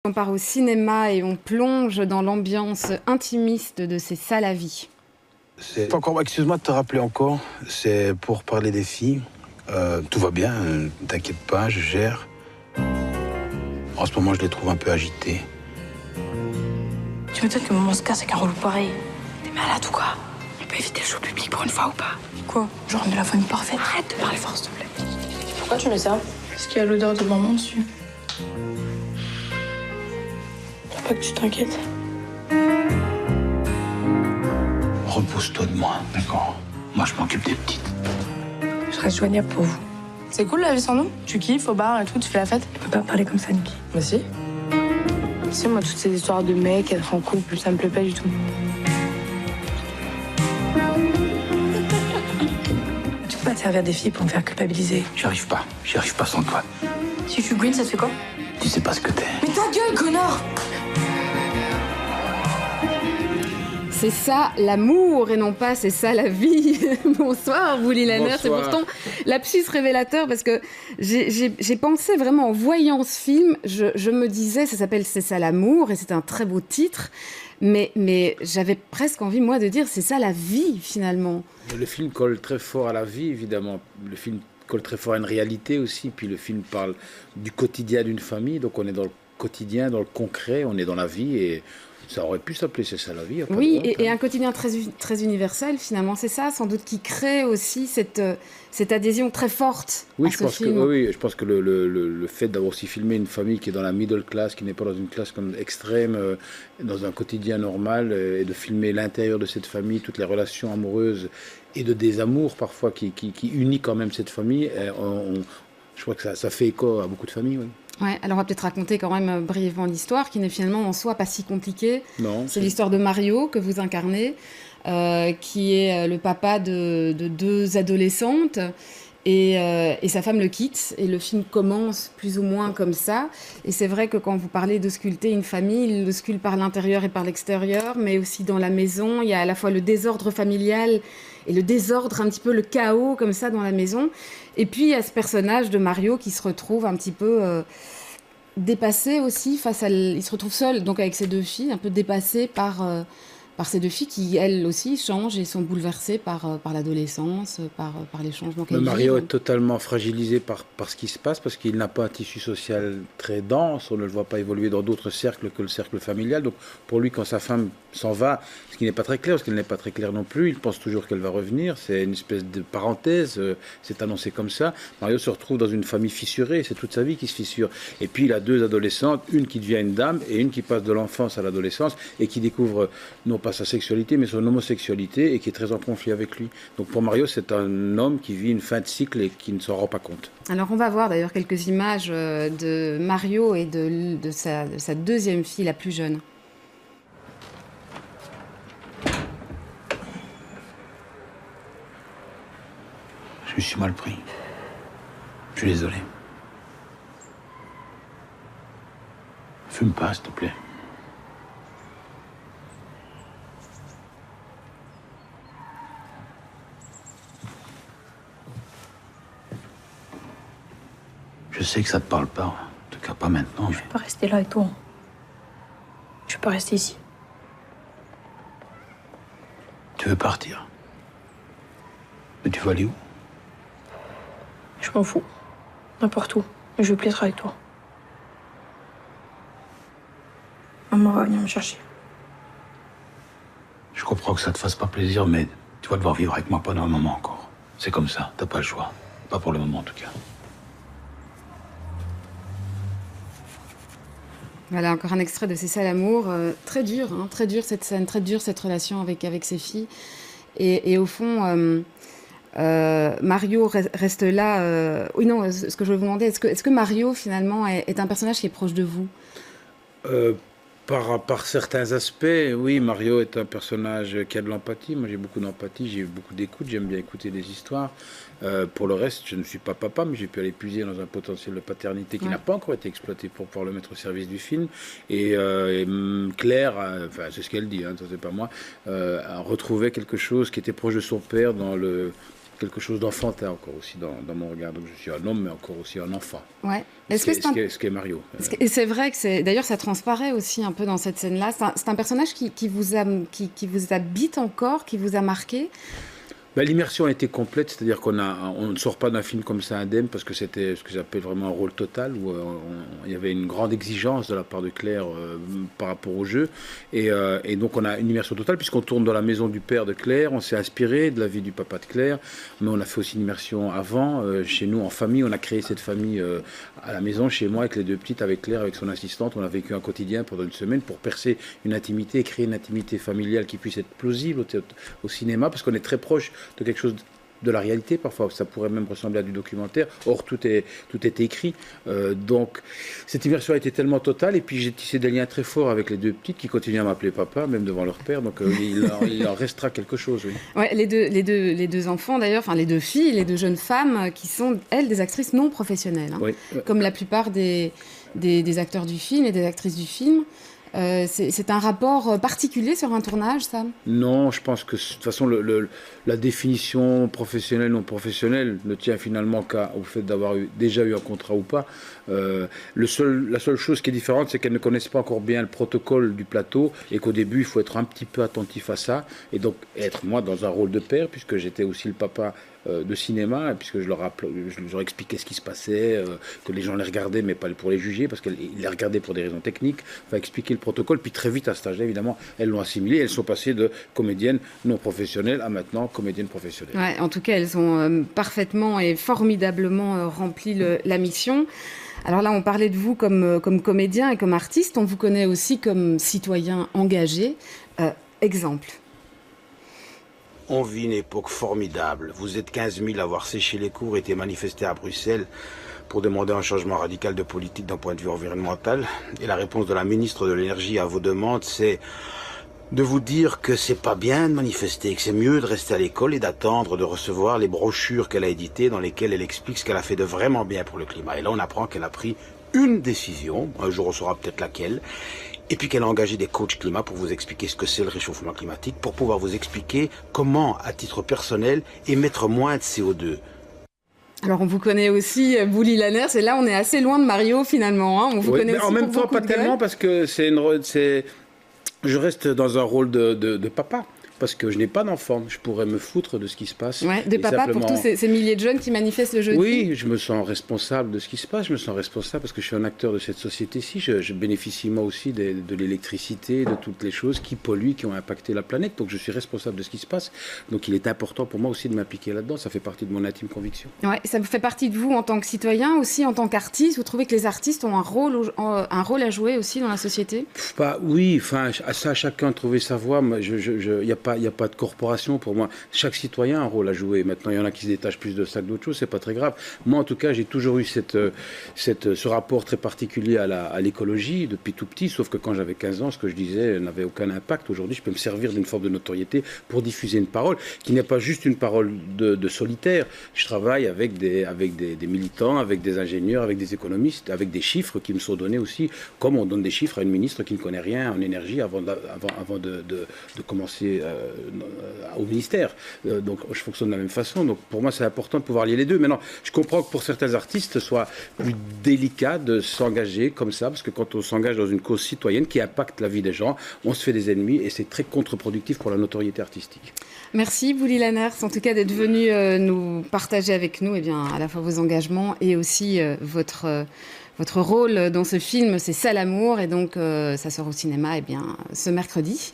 On part au cinéma et on plonge dans l'ambiance intimiste de ces salles à vie. Encore, excuse-moi de te rappeler encore, c'est pour parler des filles. Tout va bien, t'inquiète pas, je gère. En ce moment, je les trouve un peu agitées. Tu m'étonnes que maman se casse avec un relou pareil. T'es malade ou quoi? On peut éviter le show public pour une fois ou pas? Quoi? Genre on est la famille parfaite. Arrête de parler fort, s'il te plaît. Pourquoi tu mets ça? Parce qu'il y a l'odeur de maman dessus. Faut pas que tu t'inquiètes. Repose-toi de moi, d'accord? Moi, je m'occupe des petites. Je reste joignable pour vous. C'est cool la vie sans nous? Tu kiffes au bar et tout, tu fais la fête? Tu peux pas parler comme ça, Niki. Bah si. Tu sais, moi, toutes ces histoires de mecs, être en couple, ça me plaît pas du tout. Tu peux pas te servir des filles pour me faire culpabiliser. J'y arrive pas sans toi. Si je suis green, ça te fait quoi? Tu sais pas ce que t'es. Mais ta gueule, connard! C'est ça l'amour et non pas c'est ça la vie. Bonsoir, Bouli Lanner. C'est pourtant lapsus révélateur parce que j'ai pensé vraiment en voyant ce film, je me disais ça s'appelle C'est ça l'amour et c'est un très beau titre, mais j'avais presque envie moi de dire c'est ça la vie finalement. Le film colle très fort à la vie évidemment. Le film colle très fort à une réalité aussi. Puis le film parle du quotidien d'une famille, donc on est dans le quotidien, dans le concret, on est dans la vie et ça aurait pu s'appeler C'est ça la vie. Oui, et un quotidien très universel finalement, c'est ça sans doute qui crée aussi cette adhésion très forte oui, à ce film. Oui, je pense que le fait d'avoir aussi filmé une famille qui est dans la middle class, qui n'est pas dans une classe comme extrême, dans un quotidien normal, et de filmer l'intérieur de cette famille, toutes les relations amoureuses et de désamour parfois qui unit quand même cette famille, je crois que ça fait écho à beaucoup de familles, oui. Ouais, alors on va peut-être raconter quand même brièvement l'histoire, qui n'est finalement en soi pas si compliquée. Non, c'est l'histoire de Mario, que vous incarnez, qui est le papa de deux adolescentes, et sa femme le quitte, et le film commence plus ou moins comme ça. Et c'est vrai que quand vous parlez de sculpter une famille, il le sculpte par l'intérieur et par l'extérieur, mais aussi dans la maison, il y a à la fois le désordre familial et le désordre, un petit peu le chaos comme ça dans la maison. Et puis il y a ce personnage de Mario qui se retrouve un petit peu dépassé aussi face à... Il se retrouve seul, donc avec ses deux filles, un peu dépassé par ces deux filles qui, elles aussi, changent et sont bouleversées par l'adolescence, par les changements qu'elles vivent. Mario est totalement fragilisé par ce qui se passe, parce qu'il n'a pas un tissu social très dense, on ne le voit pas évoluer dans d'autres cercles que le cercle familial. Donc pour lui, quand sa femme s'en va, ce qui n'est pas très clair, parce qu'elle n'est pas très claire non plus, il pense toujours qu'elle va revenir, c'est une espèce de parenthèse, c'est annoncé comme ça. Mario se retrouve dans une famille fissurée, c'est toute sa vie qui se fissure. Et puis il a deux adolescentes, une qui devient une dame et une qui passe de l'enfance à l'adolescence et qui découvre non pas sa sexualité mais son homosexualité et qui est très en conflit avec lui. Donc pour Mario, c'est un homme qui vit une fin de cycle et qui ne s'en rend pas compte. Alors on va voir d'ailleurs quelques images de Mario et de sa deuxième fille, la plus jeune. Je me suis mal pris. Je suis désolé. Fume pas, s'il te plaît. Je sais que ça te parle pas. En tout cas, pas maintenant. Je vais pas rester là avec toi. Je vais pas rester ici. Tu veux partir? Mais tu vas aller où? Je m'en fous. N'importe où. Mais je veux plus être avec toi. Maman va venir me chercher. Je comprends que ça te fasse pas plaisir, mais tu vas devoir vivre avec moi pendant un moment encore. C'est comme ça, t'as pas le choix. Pas pour le moment, en tout cas. Voilà, encore un extrait de C'est ça l'amour. Très dur cette scène, très dure cette relation avec ses filles. Et au fond, Mario reste là. Oui, non, ce que je voulais vous demander, est-ce que Mario, finalement, est un personnage qui est proche de vous? Par certains aspects, oui, Mario est un personnage qui a de l'empathie. Moi, j'ai beaucoup d'empathie, j'ai beaucoup d'écoute, j'aime bien écouter des histoires. Pour le reste, je ne suis pas papa, mais j'ai pu aller puiser dans un potentiel de paternité qui n'a pas encore été exploité pour pouvoir le mettre au service du film. Et Claire, enfin, c'est ce qu'elle dit, hein, ça c'est pas moi, a retrouvé quelque chose qui était proche de son père dans quelque chose d'enfantin encore aussi dans mon regard. Donc je suis un homme, mais encore aussi un enfant. Ouais. Ce qu'est Mario. Et c'est vrai que d'ailleurs, ça transparaît aussi un peu dans cette scène-là. C'est un personnage qui vous habite encore, qui vous a marqué. L'immersion a été complète, c'est-à-dire qu'on ne sort pas d'un film comme ça indemne parce que c'était ce que j'appelle vraiment un rôle total où il y avait une grande exigence de la part de Claire par rapport au jeu et donc on a une immersion totale puisqu'on tourne dans la maison du père de Claire, on s'est inspiré de la vie du papa de Claire, mais on a fait aussi une immersion avant chez nous en famille, on a créé cette famille à la maison chez moi avec les 2 petites, avec Claire, avec son assistante, on a vécu un quotidien pendant une semaine pour percer une intimité, créer une intimité familiale qui puisse être plausible au cinéma parce qu'on est très proche de quelque chose de la réalité, parfois ça pourrait même ressembler à du documentaire, or tout est écrit, donc cette immersion a été tellement totale et puis j'ai tissé des liens très forts avec les 2 petites qui continuent à m'appeler papa, même devant leur père, donc il en restera quelque chose. Oui. Ouais, les deux enfants d'ailleurs, enfin les 2 filles, les 2 jeunes femmes qui sont, elles, des actrices non professionnelles, hein, oui. Comme la plupart des acteurs du film et des actrices du film. C'est un rapport particulier sur un tournage, ça? Non, je pense que de toute façon, la définition professionnelle, non professionnelle ne tient finalement qu'au fait d'avoir déjà eu un contrat ou pas. La seule chose qui est différente, c'est qu'elles ne connaissent pas encore bien le protocole du plateau et qu'au début, il faut être un petit peu attentif à ça et donc être moi dans un rôle de père, puisque j'étais aussi le papa de cinéma, puisque je leur expliquais ce qui se passait, que les gens les regardaient, mais pas pour les juger, parce qu'ils les regardaient pour des raisons techniques, enfin expliquer le protocole, puis très vite à cet âge-là, évidemment, elles l'ont assimilé, elles sont passées de comédiennes non professionnelles à maintenant comédiennes professionnelles. Ouais, en tout cas, elles ont parfaitement et formidablement rempli la mission. Alors là, on parlait de vous comme comédien et comme artiste, on vous connaît aussi comme citoyen engagé. Exemple. On vit une époque formidable. Vous êtes 15 000 à avoir séché les cours et été manifestés à Bruxelles pour demander un changement radical de politique d'un point de vue environnemental. Et la réponse de la ministre de l'Énergie à vos demandes, c'est de vous dire que c'est pas bien de manifester, que c'est mieux de rester à l'école et d'attendre de recevoir les brochures qu'elle a éditées dans lesquelles elle explique ce qu'elle a fait de vraiment bien pour le climat. Et là, on apprend qu'elle a pris une décision, un jour on saura peut-être laquelle, et puis qu'elle a engagé des coachs climat pour vous expliquer ce que c'est le réchauffement climatique, pour pouvoir vous expliquer comment, à titre personnel, émettre moins de CO2. Alors on vous connaît aussi, Bouli Lanners, et là on est assez loin de Mario finalement. Hein. On vous connaît mais aussi en même temps pas tellement parce que je reste dans un rôle de papa. Parce que je n'ai pas d'enfant, je pourrais me foutre de ce qui se passe. Ouais, de papa simplement... pour tous ces milliers de jeunes qui manifestent le jeudi. Oui, je me sens responsable de ce qui se passe, je me sens responsable parce que je suis un acteur de cette société-ci. Je bénéficie moi aussi de l'électricité, de toutes les choses qui polluent, qui ont impacté la planète. Donc je suis responsable de ce qui se passe. Donc il est important pour moi aussi de m'impliquer là-dedans. Ça fait partie de mon intime conviction. Ouais, ça fait partie de vous en tant que citoyen, aussi en tant qu'artiste. Vous trouvez que les artistes ont un rôle à jouer aussi dans la société? Oui, enfin, ça, chacun trouver sa voie. Il n'y a pas de corporation pour moi. Chaque citoyen a un rôle à jouer. Maintenant, il y en a qui se détachent plus de ça que d'autres choses, c'est pas très grave. Moi, en tout cas, j'ai toujours eu ce rapport très particulier à l'écologie depuis tout petit, sauf que quand j'avais 15 ans, ce que je disais n'avait aucun impact. Aujourd'hui, je peux me servir d'une forme de notoriété pour diffuser une parole qui n'est pas juste une parole de solitaire. Je travaille avec des militants, avec des ingénieurs, avec des économistes, avec des chiffres qui me sont donnés aussi, comme on donne des chiffres à une ministre qui ne connaît rien en énergie avant de commencer au ministère. Donc je fonctionne de la même façon. Donc pour moi c'est important de pouvoir lier les deux. Maintenant je comprends que pour certains artistes ce soit plus délicat de s'engager comme ça, parce que quand on s'engage dans une cause citoyenne qui impacte la vie des gens, on se fait des ennemis et c'est très contre-productif pour la notoriété artistique. Merci Bouli Lanners en tout cas d'être venu nous partager avec nous à la fois vos engagements et aussi votre rôle dans ce film. C'est ça l'amour, et donc ça sort au cinéma ce mercredi.